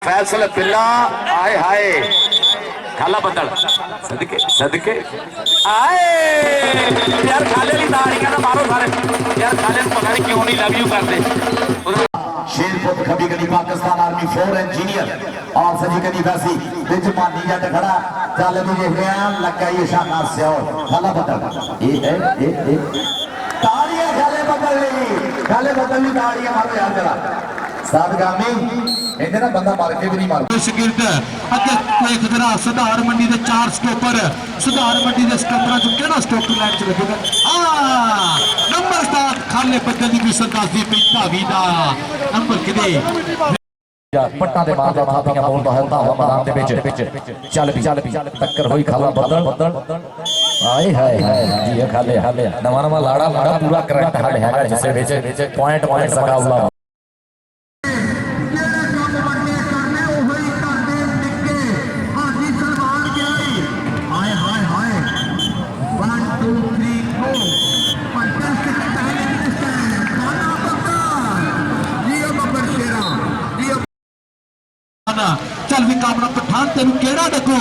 फैसल बिल्ला आए हाय खाला बदल सदके सदके आए यार खाले की ताड़ियां ना मारो सारे यार खाले को पता नहीं क्यों नहीं लव यू करते शेरपुर खबी गली पाकिस्तान आर्मी 4 इंजीनियर और सजी गली वैसी बिच मानी जट खड़ा चल भी देख रहे हैं लगा ये शानदार स्यो खाला बदल ए ताड़ियां खाले बदल ली ताड़ियां मारो यार जरा सादगामी इन्हें ना बंदा मार के भी नहीं मार शगिर्द अगे देख जरा सुधार मंडी दे 4 स्टॉपर सुधार मंडी दे स्टॉपरां चों केड़ा स्टॉपर लाइन च लगेगा नंबर 7 खाले बदल दी भी संदास दी भावी दा नंबर किदे पट्टा दे मारदा थापियां बोलदा है तावा मैदान दे विच चल भी टक्कर होई खाला बदल आए हाय जी खाले नवा लाड़ा पूरा करंट हड हैगा जिसे विच पॉइंट सका चल भी कामना पठान तेन केड़ा लगू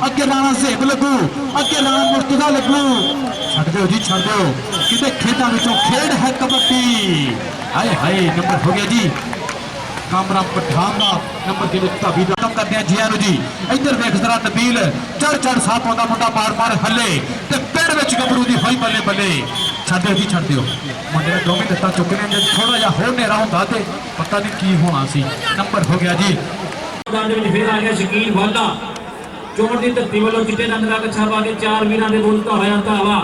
अगे राणा सेब लगू अगे राणा मुर्तजा लगू छड़ दो जी छड़ दो किते खेतों में खेड है कबड्डी हाय हाय नंबर हो गया जी कामरा पठान का नंबर के भाभी का करते हैं जिया जी इधर देख जरा नबील चढ़ साह पाँदा मुंडा मार हले ते पेड़ में गबरू की होई बल्ले बल्ले छड़ दो जी छड़ दो मुंडे ने दोवें लत्तां चुकने जो थोड़ा जा होर नेरा होंदा ते पता नहीं की होना सी नंबर हो गया जी फिर आ गया शकील वाला चोट की धरती वालों चिट्टे रंग का कच्छा पा के 4 वीरां दे बोलता होया धावा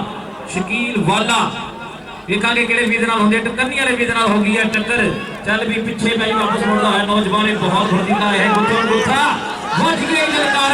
शकील वाला देखा किहड़े वीर नाल होंदे टक्कर वाले वीर नाल हो गई है टक्कर चल भी पिछे पई वापस मुड़दा है नौजवान बहुत फुर्तीला है गुत्था बच गई ललकार